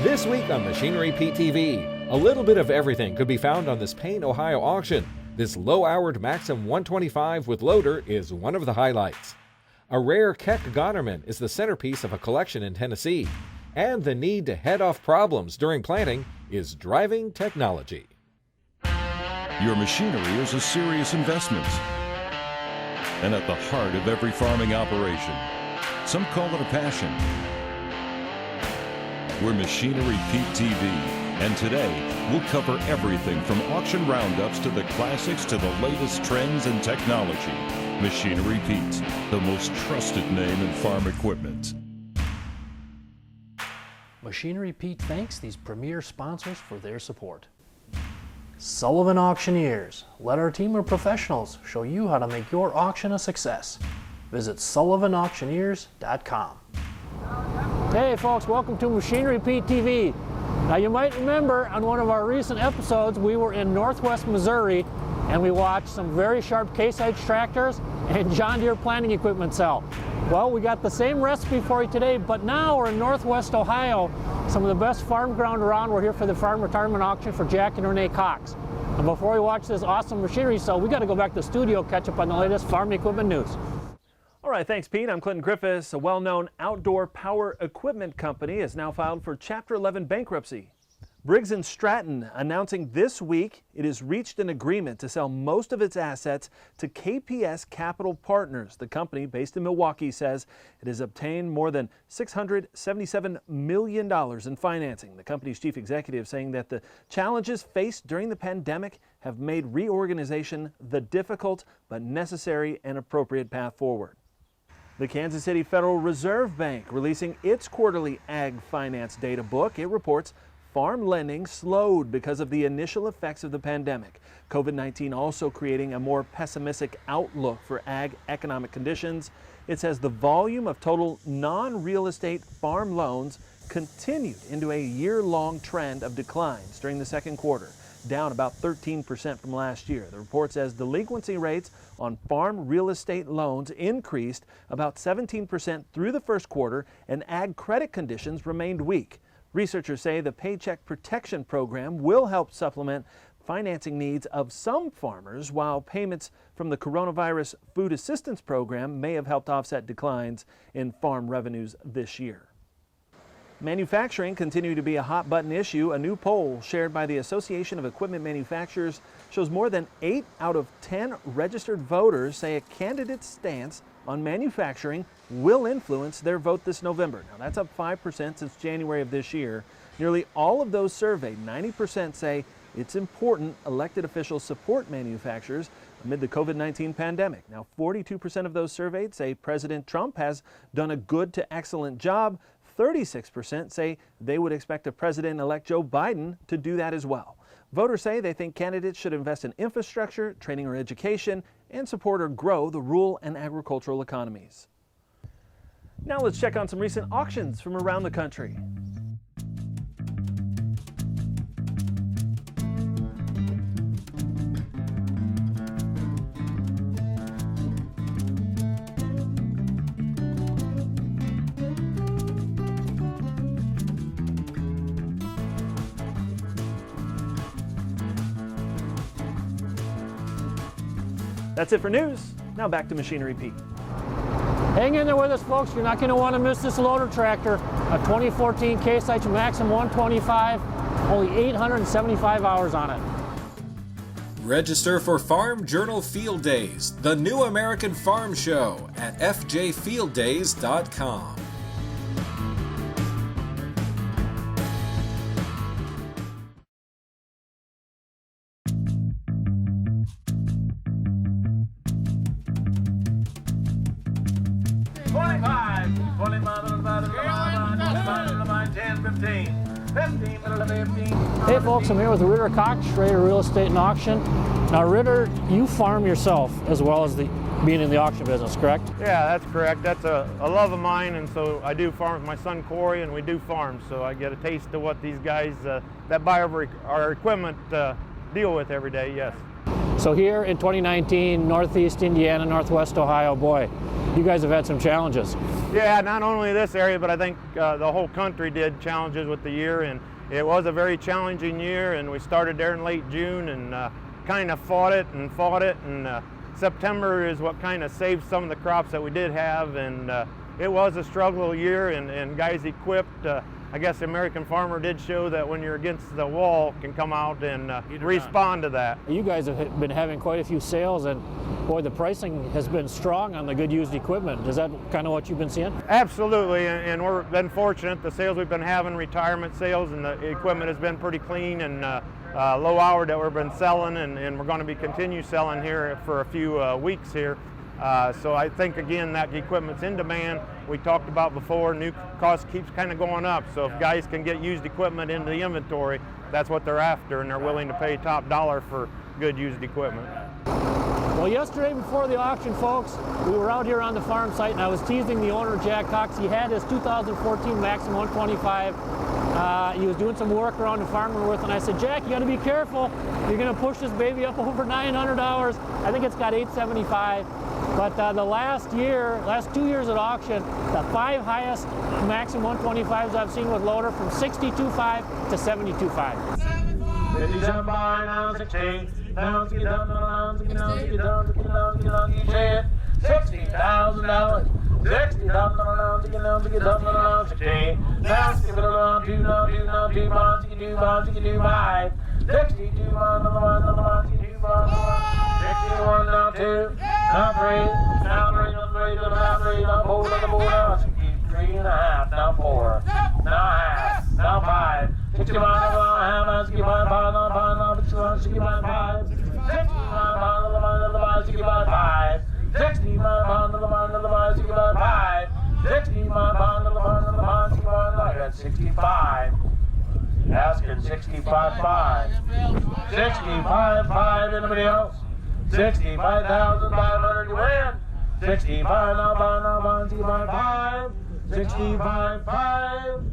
This week on Machinery-TV, a little bit of everything could be found on this Payne, Ohio auction. This low-hourred Maxxum 125 with loader is one of the highlights. A rare Keck Gonnerman is the centerpiece of a collection in Tennessee. And the need to head off problems during planting is driving technology. Your machinery is a serious investment and at the heart of every farming operation. Some call it a passion. We're Machinery-TV, and today we'll cover everything from auction roundups to the classics to the latest trends and technology. Machinery-Pete, the most trusted name in farm equipment. Machinery-Pete thanks these premier sponsors for their support. Sullivan Auctioneers. Let our team of professionals show you how to make your auction a success. Visit sullivanauctioneers.com. Hey folks, welcome to Machinery-TV. Now you might remember on one of our recent episodes we were in Northwest Missouri and we watched some very sharp CaseIH tractors and John Deere planting equipment sell. Well, we got the same recipe for you today, but now we're in Northwest Ohio, some of the best farm ground around. We're here for the farm retirement auction for Jack and Renee Cox. And before we watch this awesome machinery sale, we got to go back to the studio, catch up on the latest farm equipment news. All right, thanks, Pete. I'm Clinton Griffiths. A well-known outdoor power equipment company has now filed for Chapter 11 bankruptcy. Briggs & Stratton announcing this week it has reached an agreement to sell most of its assets to KPS Capital Partners. The company, based in Milwaukee, says it has obtained more than $677 million in financing. The company's chief executive saying that the challenges faced during the pandemic have made reorganization the difficult but necessary and appropriate path forward. The Kansas City Federal Reserve Bank releasing its quarterly ag finance data book. It reports farm lending slowed because of the initial effects of the pandemic. COVID-19 also creating a more pessimistic outlook for ag economic conditions. It says the volume of total non-real estate farm loans continued into a year-long trend of declines during the second quarter, down about 13% from last year. The report says delinquency rates on farm real estate loans increased about 17% through the first quarter, and ag credit conditions remained weak. Researchers say the Paycheck Protection Program will help supplement financing needs of some farmers, while payments from the Coronavirus Food Assistance Program may have helped offset declines in farm revenues this year. Manufacturing continued to be a hot button issue. A new poll shared by the Association of Equipment Manufacturers shows more than 8 out of 10 registered voters say a candidate's stance on manufacturing will influence their vote this November. Now that's up 5% since January of this year. Nearly all of those surveyed, 90%, say it's important elected officials support manufacturers amid the COVID-19 pandemic. Now 42% of those surveyed say President Trump has done a good to excellent job. 36% say they would expect a President-elect Joe Biden to do that as well. Voters say they think candidates should invest in infrastructure, training or education, and support or grow the rural and agricultural economies. Now let's check on some recent auctions from around the country. That's it for news. Now back to Machinery-Pete. Hang in there with us, folks. You're not going to want to miss this loader tractor, a 2014 CaseIH Maxxum 125, only 875 hours on it. Register for Farm Journal Field Days, the new American farm show at fjfielddays.com. Hey folks, I'm here with Ritter Cox, Schrader Real Estate and Auction. Now Ritter, you farm yourself as well as being in the auction business, correct? Yeah, that's correct. That's a love of mine, and so I do farm with my son Corey, and we do farm, so I get a taste of what these guys that buy our equipment deal with every day, yes. So here in 2019, Northeast Indiana, Northwest Ohio, boy, you guys have had some challenges. Yeah, not only this area, but I think the whole country did challenges with the year, and it was a very challenging year, and we started there in late June and kind of fought it, and September is what kind of saved some of the crops that we did have, and it was a struggle year, and guys equipped. I guess the American farmer did show that when you're against the wall, can come out and respond to that. You guys have been having quite a few sales, and boy, the pricing has been strong on the good used equipment. Is that kind of what you've been seeing? Absolutely, and we've been fortunate. The sales we've been having, retirement sales, and the equipment has been pretty clean and low hour that we've been selling, and we're going to be continue selling here for a few weeks here. So I think, again, that the equipment's in demand. We talked about before, new cost keeps kind of going up. So if guys can get used equipment into the inventory, that's what they're after, and they're willing to pay top dollar for good used equipment. Well, yesterday before the auction, folks, we were out here on the farm site, and I was teasing the owner, Jack Cox. He had his 2014 Maxxum 125. He was doing some work around the farm we're with, and I said, Jack, you got to be careful. You're going to push this baby up over $900. I think it's got $875. But the last 2 years at auction, the 5 highest Maxxum 125s I've seen with loader from $62.5 to $72.5. Asking 65.5. 65.5. Anybody else? 65,500 you win. 65 now, 65.5. 65.5.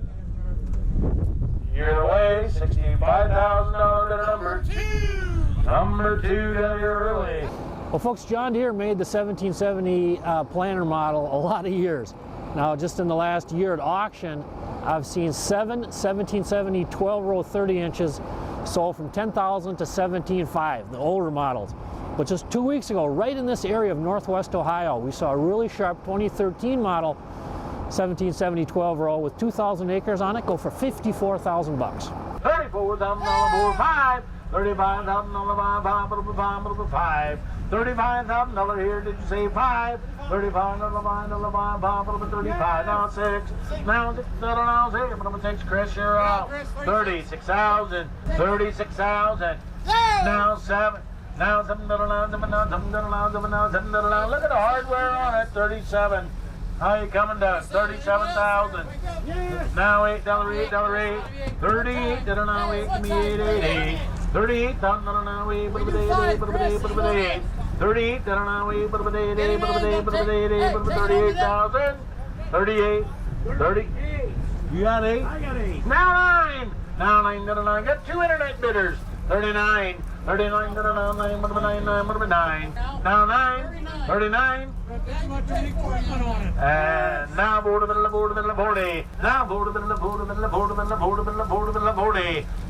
You're away. $65,000 to number 2. Number 2 down here early. Well, folks, John Deere made the 1770 planter model a lot of years. Now, just in the last year at auction, I've seen 7 1770 12-row 30 inches sold from $10,000 to $17,500, the older models. But just 2 weeks ago, right in this area of Northwest Ohio, we saw a really sharp 2013 model 1770 12-row with 2,000 acres on it go for $54,000. $34,000 $35,000 $35,000 here. Did you say 5? $35,000 $35. Now 6. Now 6. Now 6. I'm gonna take Chris. You're out. 36,000. 36,000. Now 7. Now 7. Look at the hardware on it. 37. How you coming down? 37,000. Now $8, $8. 38. Now 8. Give me 8. 38,000. Now 8. 38. Now 8. 38,000. 38. 30. You got 8. I got 8. Now 9. Now 9. Got 2 internet bidders. 39. 39. Now 9. 9. Now 9. 39. And now board of the 40. Now board of the 40.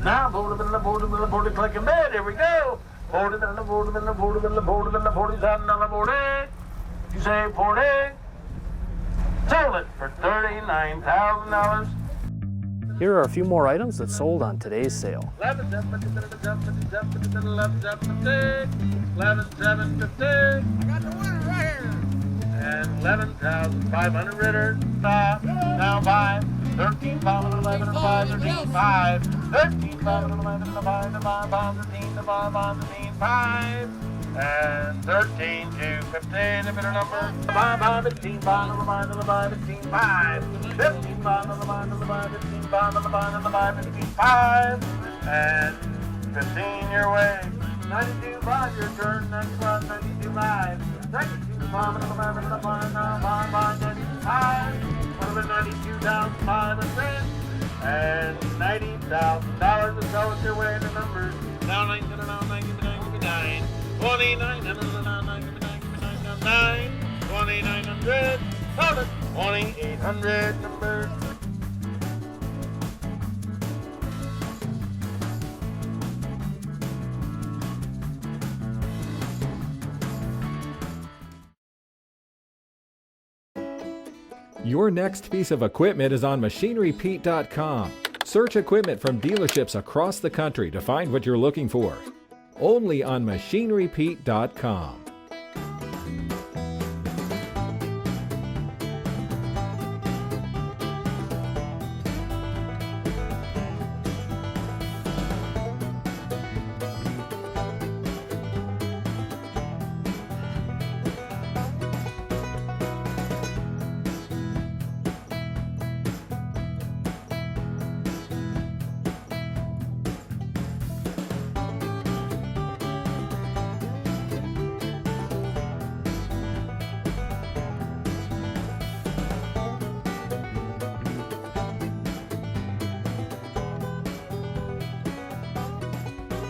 Now board of the 40. Click and bid. Here we go. $40,000. You say 40. Sold it for $39,000. Here are a few more items that sold on today's sale. 11,750. I got the winner right here. And 11,500 Ritter. Now 5. 13,511 5. 13,500. 13,511 5. 5. And 13 to 15, the bidder number. 5, 15, 5, 15, 5. 15, 5, 15, 5, 15, 5. And 15 your way. 92, 5 your turn. 91, 92, 5. 92, 5, 92,500. And $90,000 is all your way in the numbers. Now 99. $2,999, $2,900, $2,800 number. Your next piece of equipment is on MachineryPete.com. Search equipment from dealerships across the country to find what you're looking for. Only on MachineryPete.com.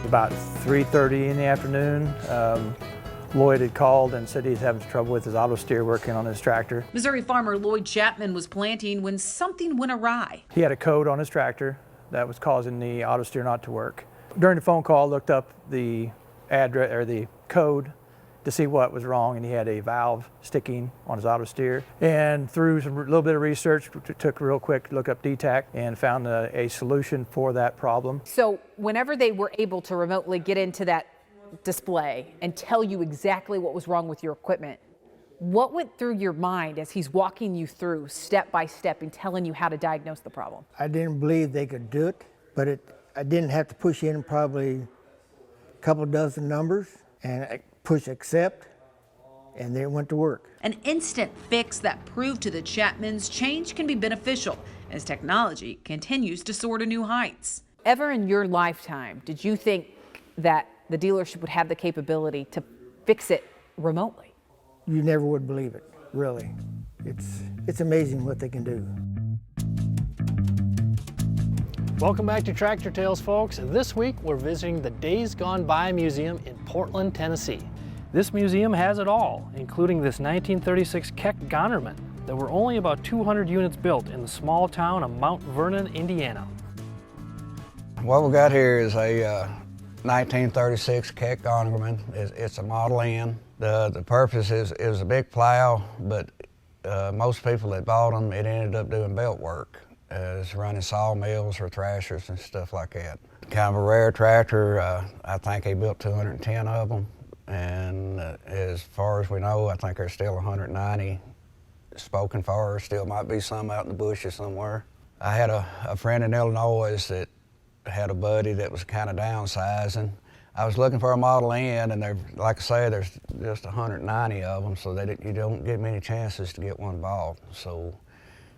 About 3:30 in the afternoon, Lloyd had called and said he's having trouble with his auto steer working on his tractor. Missouri farmer Lloyd Chapman was planting when something went awry. He had a code on his tractor that was causing the auto steer not to work. During the phone call, looked up the address or the code to see what was wrong, and he had a valve sticking on his auto steer. And through a little bit of research, took a real quick look up DTAC and found a solution for that problem. So whenever they were able to remotely get into that display and tell you exactly what was wrong with your equipment, what went through your mind as he's walking you through step by step and telling you how to diagnose the problem? I didn't believe they could do it, but I didn't have to push in probably a couple dozen numbers, and I push accept, and then it went to work. An instant fix that proved to the Chapmans change can be beneficial as technology continues to soar to new heights. Ever in your lifetime, did you think that the dealership would have the capability to fix it remotely? You never would believe it, really. It's amazing what they can do. Welcome back to Tractor Tales, folks. This week we're visiting the Days Gone By Museum in Portland, Tennessee. This museum has it all, including this 1936 Keck Gonnerman. There were only about 200 units built in the small town of Mount Vernon, Indiana. What we got here is a 1936 Keck Gonnerman. It's a Model N. The purpose is a big plow, but most people that bought them, it ended up doing belt work. It's running sawmills or thrashers and stuff like that. Kind of a rare tractor. I think he built 210 of them. And as far as we know, I think there's still 190 spoken for. Still might be some out in the bushes somewhere. I had a friend in Illinois that had a buddy that was kind of downsizing. I was looking for a Model N, and like I say, there's just 190 of them, so you don't get many chances to get one bought. So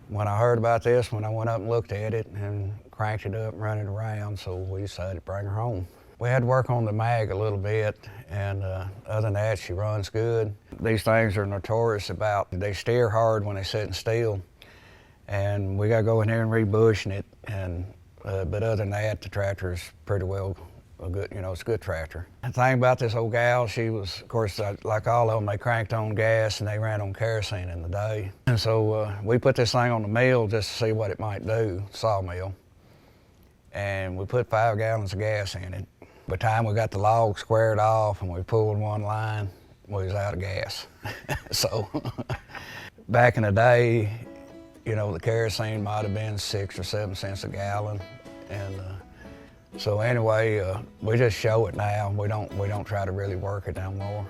when I heard about this, when I went up and looked at it and cranked it up and ran it around, so we decided to bring her home. We had to work on the mag a little bit, and other than that, she runs good. These things are notorious about, they steer hard when they sit in still, and we got to go in here and rebushing it, but other than that, the tractor is pretty well a good, it's a good tractor. The thing about this old gal, she was, of course, like all of them, they cranked on gas and they ran on kerosene in the day. And so we put this thing on the mill just to see what it might do, sawmill. And we put 5 gallons of gas in it. By the time we got the log squared off and we pulled one line, we was out of gas. So back in the day, the kerosene might have been 6 or 7 cents a gallon. And so anyway, we just show it now. We don't try to really work it no more.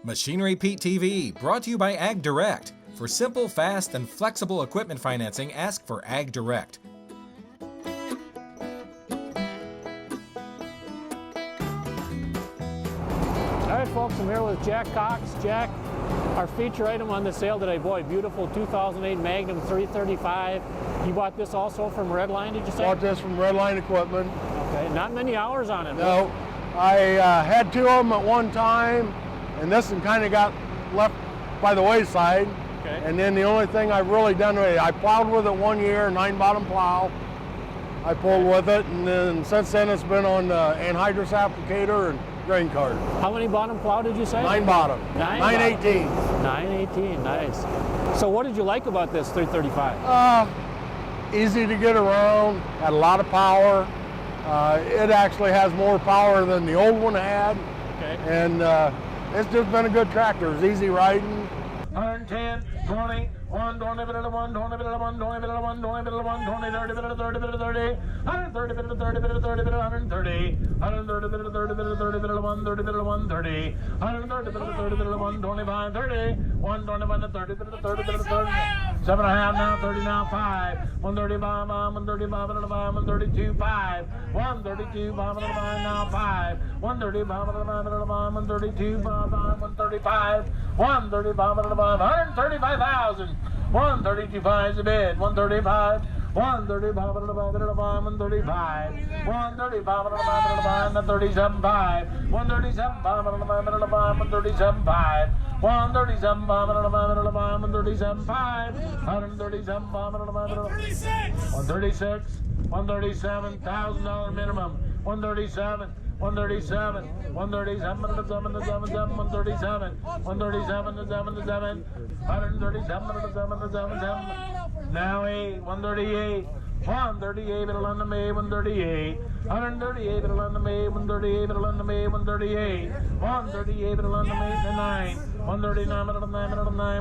Machinery Pete TV, brought to you by Ag Direct. For simple, fast, and flexible equipment financing, ask for Ag Direct. All right, folks, I'm here with Jack Cox. Jack, our feature item on the sale today, boy, beautiful 2008 Magnum 335. You bought this also from Redline, did you say? Bought this from Redline Equipment. Okay, not many hours on it. No, I had 2 of them at one time, and this one kind of got left by the wayside. Okay. And then the only thing I've really done with it, I plowed with it 1 year, 9-bottom plow. I pulled with it, and then since then it's been on anhydrous applicator and grain cart. How many bottom plow did you say? 9-bottom. 918. 918, nice. So what did you like about this 335? Easy to get around, had a lot of power. It actually has more power than the old one had. Okay. And it's just been a good tractor. It's easy riding. 110, 20, 1, 20, 1, 20, 1, 20, 1, 20, 1, 20, 30, 30, 30, 30, 130, 30, 30, 30, 130, 130, 30, 30, 30, 130, 130, 130, 30, 30, 125, 30, 121, 30, 30, 30, 30, 7.5 now, 30 now, 5, 135, 135, 132, 5, 132, 5, now 5, 135, 132, 135, 135, 135,000, 132, 5 is a bid, 135, 135, 135, 135, 137, 5, 137, 5, 137, 5, 137, 5, 137, 5, 137, 5, 136, $137,000 minimum, 137, 137, 137, 137, 137, 137, 137, now 8, 138, 138, it'll end the May, 138, 138, it'll end the May, 138, it'll end the May, 138, 138, it'll end the May, 9, 139, it'll 9,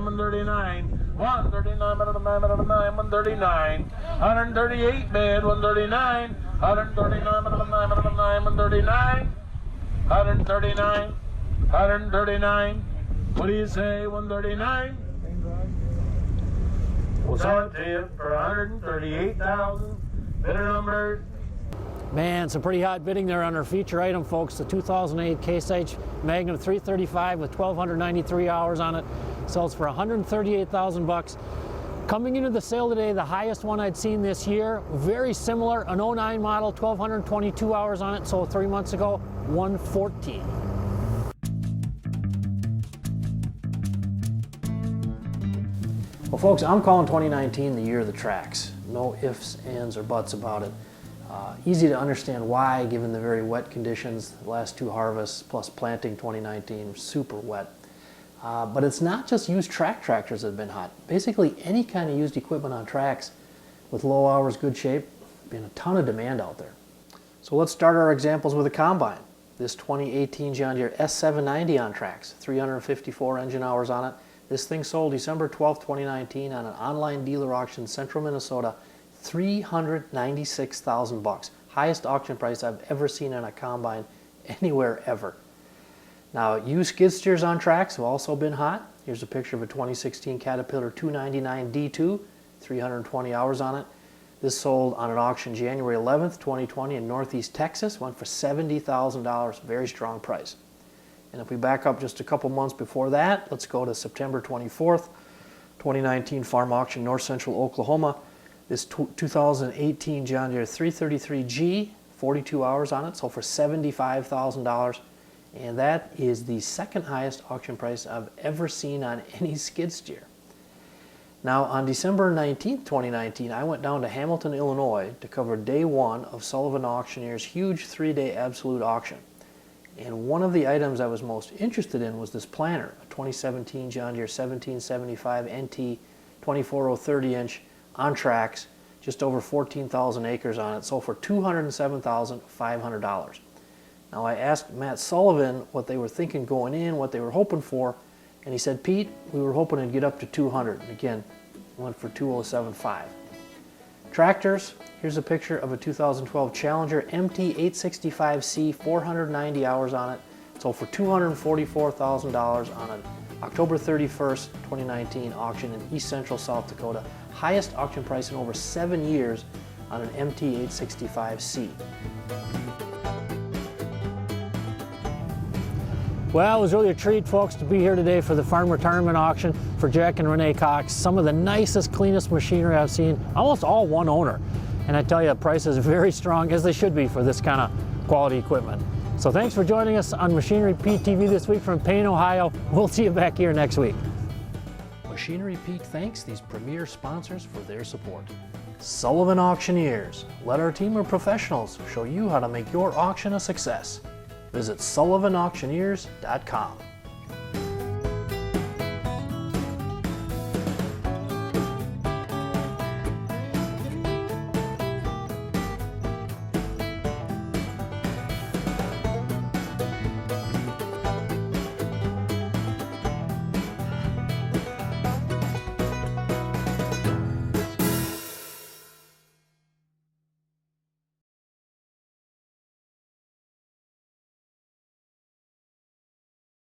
139, 139, 139, 138 bid, 139, 139, 139, 139, 139, what do you say, 139? We'll sell it to you for $138,000. Bidder number. Man, some pretty hot bidding there on our feature item, folks. The 2008 CaseIH Magnum 335 with 1,293 hours on it. Sells for $138,000. Coming into the sale today, the highest one I'd seen this year. Very similar, an 09 model, 1,222 hours on it. Sold 3 months ago, $114,000. Well, folks, I'm calling 2019 the year of the tracks. No ifs, ands, or buts about it. Easy to understand why, given the very wet conditions. The last 2 harvests, plus planting 2019, super wet. But it's not just used tractors that have been hot. Basically, any kind of used equipment on tracks with low hours, good shape, been a ton of demand out there. So let's start our examples with a combine. This 2018 John Deere S790 on tracks, 354 engine hours on it. This thing sold December 12, 2019 on an online dealer auction in central Minnesota, $396,000. Highest auction price I've ever seen on a combine anywhere ever. Now, used skid steers on tracks have also been hot. Here's a picture of a 2016 Caterpillar 299 D2, 320 hours on it. This sold on an auction January 11th, 2020 in Northeast Texas, went for $70,000, very strong price. And if we back up just a couple months before that, let's go to September 24th, 2019 farm auction, North Central Oklahoma. This 2018 John Deere 333G, 42 hours on it, sold for $75,000. And that is the second highest auction price I've ever seen on any skid steer. Now, on December 19th, 2019, I went down to Hamilton, Illinois to cover day 1 of Sullivan Auctioneer's huge 3-day absolute auction. And one of the items I was most interested in was this planter, a 2017 John Deere 1775 NT 24/30-inch on tracks, just over 14,000 acres on it, sold for $207,500. Now, I asked Matt Sullivan what they were thinking going in, what they were hoping for, and he said, Pete, we were hoping to get up to 200. And again, went for 207.5. Tractors, here's a picture of a 2012 Challenger MT865C, 490 hours on it. Sold for $244,000 on an October 31st, 2019 auction in East Central South Dakota. Highest auction price in over 7 years on an MT865C. Well, it was really a treat, folks, to be here today for the farm retirement auction for Jack and Renee Cox. Some of the nicest, cleanest machinery I've seen, almost all one owner. And I tell you, the price is very strong, as they should be for this kind of quality equipment. So thanks for joining us on Machinery Pete TV this week from Payne, Ohio. We'll see you back here next week. Machinery Pete thanks these premier sponsors for their support. Sullivan Auctioneers. Let our team of professionals show you how to make your auction a success. Visit sullivanauctioneers.com.